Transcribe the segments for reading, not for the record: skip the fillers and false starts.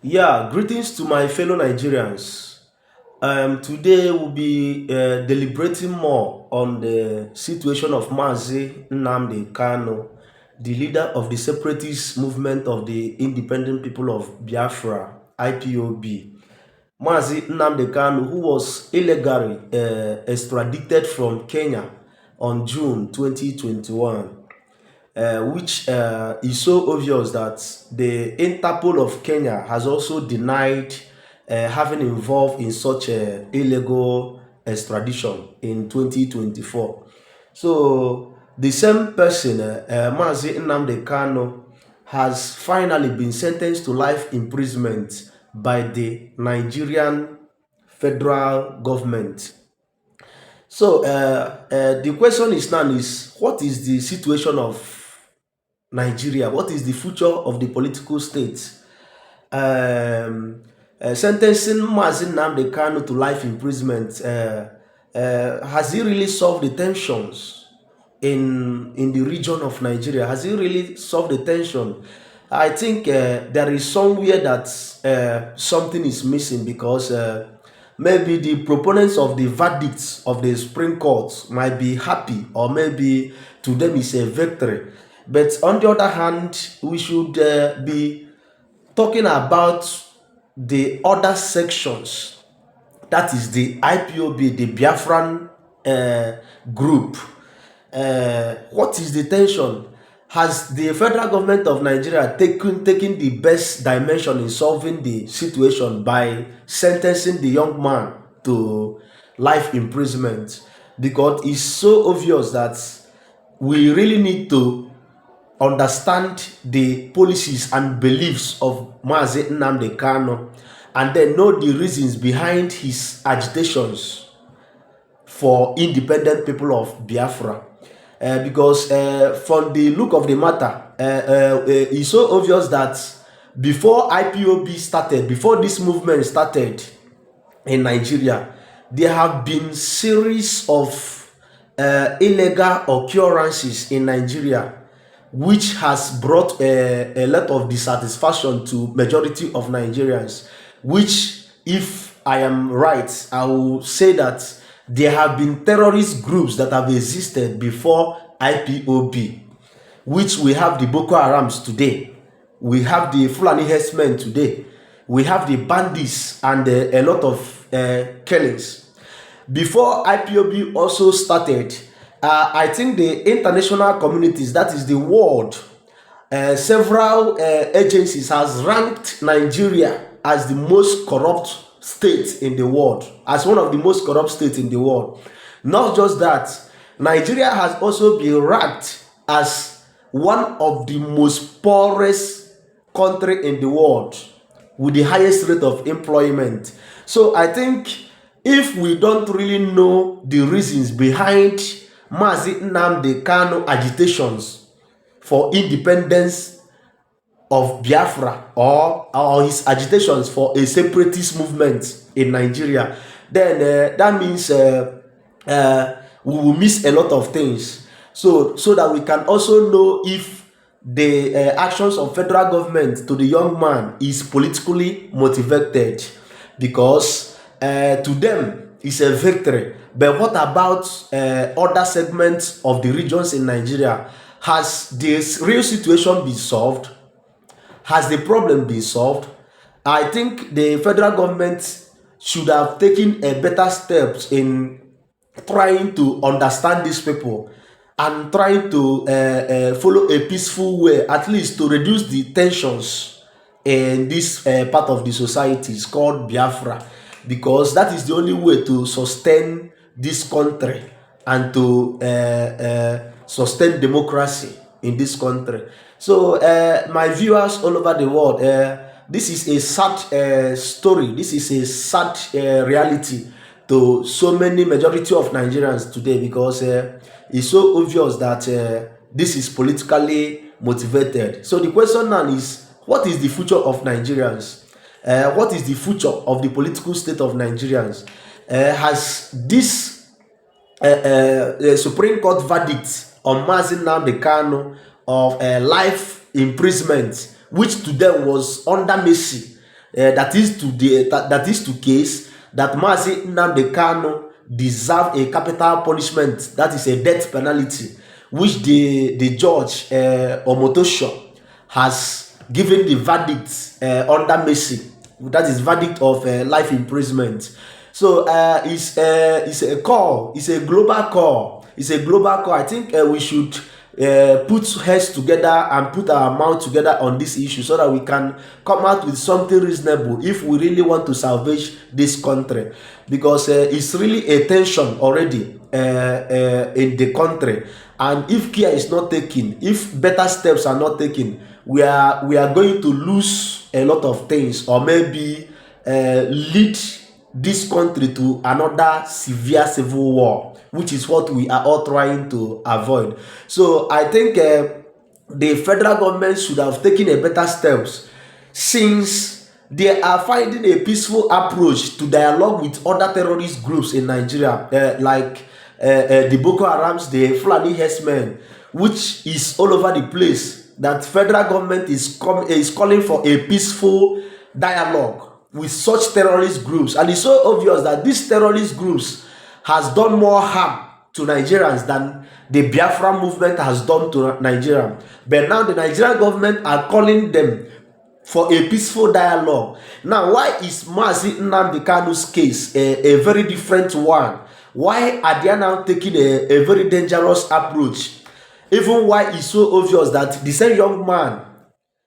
Yeah, greetings to my fellow Nigerians. Today we'll be deliberating more on the situation of Mazi Nnamdi Kano, the leader of the separatist movement of the Independent People of Biafra, IPOB. Mazi Nnamdi Kano, who was illegally extradited from Kenya on June 2021, which is so obvious that the Interpol of Kenya has also denied having involved in such a illegal extradition in 2024. So the same person, Mazi Nnamdi Kano, has finally been sentenced to life imprisonment by the Nigerian federal government. So the question is now is what is the situation of Nigeria? What is the future of the political state? Sentencing Mazin Nnamdi Kanu to life imprisonment, has he really solved the tensions in the region of Nigeria? Has he really solved the tension? I think there is somewhere that something is missing because maybe the proponents of the verdicts of the Supreme Court might be happy, or maybe to them it's a victory. But on the other hand, we should be talking about the other sections, that is the IPOB, the Biafran uh, group. What is the tension? Has the federal government of Nigeria taken the best dimension in solving the situation by sentencing the young man to life imprisonment? Because it's so obvious that we really need to understand the policies and beliefs of Mazi Nnamdi Kano, and then know the reasons behind his agitations for independent people of Biafra. Because from the look of the matter, it's so obvious that before IPOB started, before this movement started in Nigeria, there have been series of illegal occurrences in Nigeria, which has brought a lot of dissatisfaction to majority of Nigerians. Which, if I am right, I will say that there have been terrorist groups that have existed before IPOB, which we have the Boko Harams today, we have the Fulani herdsmen today, we have the bandits, and a lot of killings. Before IPOB also started, I think the international communities, that is the world, several agencies has ranked Nigeria as the most corrupt state in the world, as one of the most corrupt states in the world. Not just that, Nigeria has also been ranked as one of the most poorest country in the world with the highest rate of employment. So I think if we don't really know the reasons behind Mazi Nnamdi Kanu agitations for independence of Biafra, or his agitations for a separatist movement in Nigeria, then that means we will miss a lot of things. So that we can also know if the actions of federal government to the young man is politically motivated, because to them it's a victory. But what about other segments of the regions in Nigeria? Has this real situation been solved? Has the problem been solved? I think the federal government should have taken a better steps in trying to understand these people and trying to follow a peaceful way, at least to reduce the tensions in this part of the society is called Biafra, because that is the only way to sustain this country and to sustain democracy in this country. So, my viewers all over the world, this is a sad story. This is a sad reality to so many majority of Nigerians today, because it's so obvious that this is politically motivated. So the question now is, what is the future of Nigerians? What is the future of the political state of Nigerians? Has this Supreme Court verdict on Mazin Nnamdi Kanu of life imprisonment, which to them was under mercy, that is to case that Mazi Nnamdi Kanu deserve a capital punishment, that is a death penalty, which the judge Omotosho has given the verdict under mercy, that is verdict of life imprisonment. So it's a call, it's a global call, it's a global call. I think we should put heads together and put our mouth together on this issue so that we can come out with something reasonable if we really want to salvage this country, because it's really a tension already in the country, and if care is not taken, if better steps are not taken, we are going to lose a lot of things, or maybe lead this country to another severe civil war, which is what we are all trying to avoid. So I think the federal government should have taken a better steps, since they are finding a peaceful approach to dialogue with other terrorist groups in Nigeria, like the Boko Harams, the Fulani herdsmen, which is all over the place. That federal government is calling for a peaceful dialogue with such terrorist groups, and it's so obvious that these terrorist groups has done more harm to Nigerians than the Biafra movement has done to Nigeria. But now the Nigerian government are calling them for a peaceful dialogue. Now, why is Mazi Nnamdi Kanu's case a very different one? Why are they now taking a very dangerous approach? Even why it's so obvious that the same young man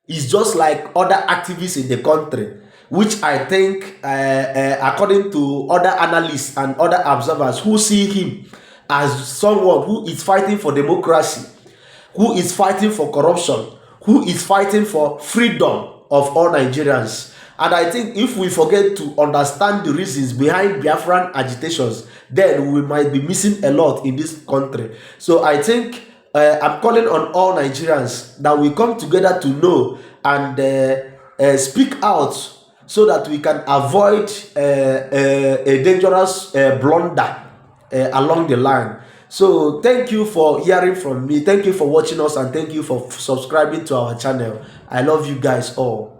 is just like other activists in the country, which I think, according to other analysts and other observers who see him as someone who is fighting for democracy, who is fighting for corruption, who is fighting for freedom of all Nigerians. And I think if we forget to understand the reasons behind Biafran agitations, then we might be missing a lot in this country. So I think I'm calling on all Nigerians that we come together to know and speak out, so that we can avoid a dangerous blunder along the line. So thank you for hearing from me. Thank you for watching us, and thank you for subscribing to our channel. I love you guys all.